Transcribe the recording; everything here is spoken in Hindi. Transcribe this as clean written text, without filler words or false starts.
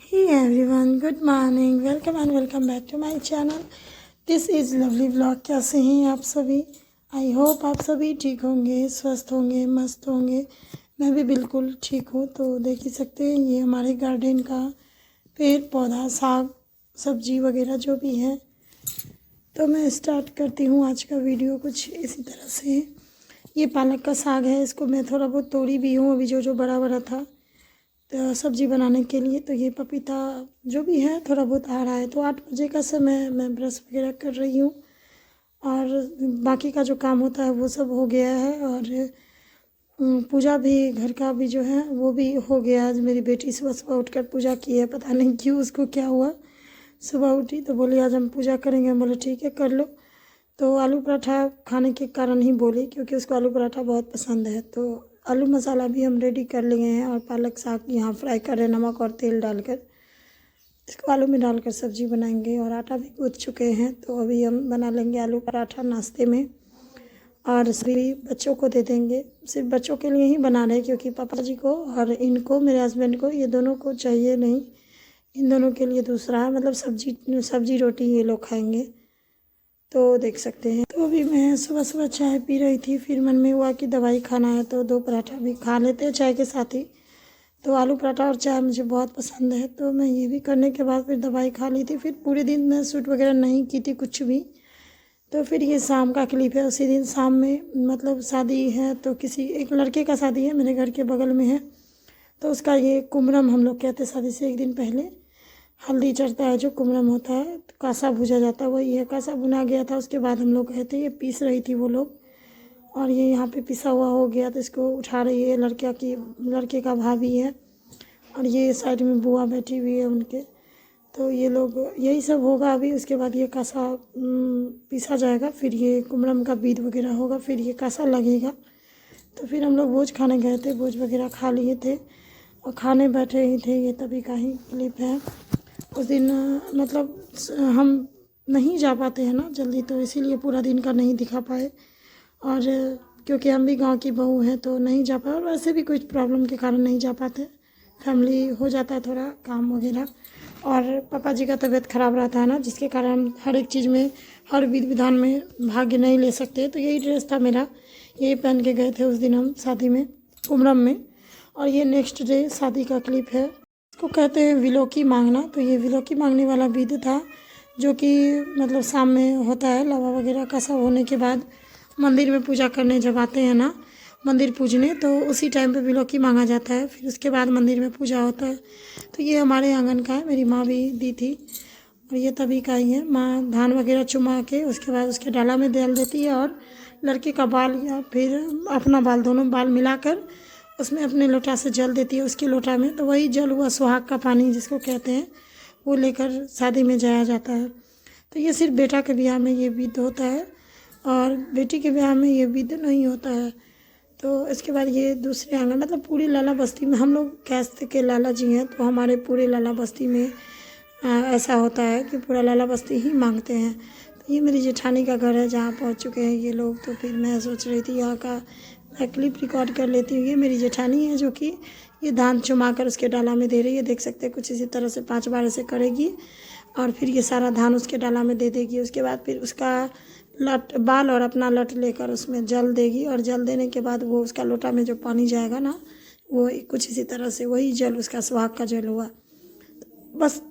Hey everyone, good morning. Welcome and welcome back to my channel. This is lovely vlog. कैसे हैं आप सभी? आई होप आप सभी ठीक होंगे, स्वस्थ होंगे, मस्त होंगे। मैं भी बिल्कुल ठीक हूँ। तो देख ही सकते हैं ये हमारे गार्डन का पेड़ पौधा, साग सब्जी वगैरह जो भी है। तो मैं स्टार्ट करती हूँ आज का वीडियो कुछ इसी तरह से। ये पालक का साग है, इसको मैं थोड़ा बहुत तोड़ी भी हूँ अभी जो बड़ा बड़ा था तो सब्ज़ी बनाने के लिए। तो ये पपीता जो भी है थोड़ा बहुत आ रहा है। तो 8 बजे का समय मैं ब्रश वगैरह कर रही हूँ और बाकी का जो काम होता है वो सब हो गया है। और पूजा भी घर का भी जो है वो भी हो गया। आज मेरी बेटी सुबह सुबह उठकर पूजा की है, पता नहीं क्यों उसको क्या हुआ। सुबह उठी तो बोली आज हम पूजा करेंगे। हम बोले ठीक है कर लो। तो आलू पराठा खाने के कारण ही बोली, क्योंकि उसको आलू पराठा बहुत पसंद है। तो आलू मसाला भी हम रेडी कर लिए हैं और पालक साग यहाँ फ्राई कर रहे हैं नमक और तेल डालकर। इसको आलू में डालकर सब्जी बनाएंगे और आटा भी गूँथ चुके हैं। तो अभी हम बना लेंगे आलू पराठा नाश्ते में और सभी बच्चों को दे देंगे। सिर्फ बच्चों के लिए ही बना रहे हैं क्योंकि पापा जी को और इनको, मेरे हस्बैंड को, ये दोनों को चाहिए नहीं। इन दोनों के लिए दूसरा है, मतलब सब्जी रोटी ये लोग खाएंगे। तो देख सकते हैं। तो अभी मैं सुबह सुबह चाय पी रही थी, फिर मन में हुआ कि दवाई खाना है तो 2 पराठा भी खा लेते हैं चाय के साथ ही। तो आलू पराठा और चाय मुझे बहुत पसंद है, तो मैं ये भी करने के बाद फिर दवाई खा ली थी। फिर पूरे दिन मैं शूट वगैरह नहीं की थी कुछ भी। तो फिर ये शाम का क्लिप है। उसी दिन शाम में मतलब शादी है, तो किसी एक लड़के का शादी है मेरे घर के बगल में है। तो उसका ये कुमरम हम लोग कहते हैं, शादी से एक दिन पहले हल्दी चढ़ता है, जो कुमरम होता है, तो कासा भुजा जाता है, वही है। कासा भुना गया था, उसके बाद हम लोग कहते ये पीस रही थी वो लोग, और ये यहाँ पे पिसा हुआ हो गया तो इसको उठा रही है लड़के का भाभी है। और ये साइड में बुआ बैठी हुई है उनके। तो ये लोग यही सब होगा अभी। उसके बाद ये कासा पीसा जाएगा, फिर ये कुमरम का बीज वगैरह होगा, फिर ये कासा लगेगा। तो फिर हम लोग भोज खाने गए थे, भोज वगैरह खा लिए थे और खाने बैठे ही थे। ये तभी का ही क्लिप है। उस दिन मतलब हम नहीं जा पाते हैं ना जल्दी, तो इसीलिए पूरा दिन का नहीं दिखा पाए। और क्योंकि हम भी गांव की बहू हैं तो नहीं जा पाए, और वैसे भी कुछ प्रॉब्लम के कारण नहीं जा पाते। फैमिली हो जाता है थोड़ा काम वगैरह, और पापा जी का तबीयत ख़राब रहता है ना, जिसके कारण हम हर एक चीज़ में, हर विधि विधान में भाग नहीं ले सकते। तो यही ड्रेस था मेरा, यही पहन के गए थे उस दिन हम शादी में, कुमरम में। और ये नेक्स्ट डे शादी का क्लिप है। इसको कहते हैं विलोकी मांगना। तो ये विलोकी मांगने वाला विधि था, जो कि मतलब शाम में होता है। लावा वगैरह का सब होने के बाद मंदिर में पूजा करने जब आते हैं ना, मंदिर पूजने, तो उसी टाइम पे विलोकी मांगा जाता है। फिर उसके बाद मंदिर में पूजा होता है। तो ये हमारे आंगन का है, मेरी माँ भी दी थी और ये तभी का ही है। माँ धान वगैरह चुमा के उसके बाद उसके डाला में डाल देती है और लड़के का बाल या फिर अपना बाल, दोनों बाल मिलाकर उसमें अपने लोटा से जल देती है, उसके लोटा में। तो वही जल हुआ सुहाग का पानी जिसको कहते हैं, वो लेकर शादी में जाया जाता है। तो ये सिर्फ बेटा के ब्याह में ये विध होता है और बेटी के ब्याह में ये विध नहीं होता है। तो इसके बाद ये दूसरे आंगन, मतलब पूरी लाला बस्ती में, हम लोग कैस्ट के लाला जी हैं तो हमारे पूरे लाला बस्ती में ऐसा होता है कि पूरा लाला बस्ती ही मांगते हैं। तो ये मेरी जेठानी का घर है जहाँ पहुँच चुके हैं ये लोग। तो फिर मैं सोच रही थी यहाँ का मैं क्लिप रिकॉर्ड कर लेती हूँ। ये मेरी जेठानी है जो कि ये धान चुमा कर उसके डाला में दे रही है। देख सकते हैं कुछ इसी तरह से 5 बार ऐसे करेगी और फिर ये सारा धान उसके डाला में दे देगी। उसके बाद फिर उसका लट बाल और अपना लट लेकर उसमें जल देगी, और जल देने के बाद वो उसका लोटा में जो पानी जाएगा ना, वो कुछ इसी तरह से वही जल उसका सुहाग का जल हुआ। बस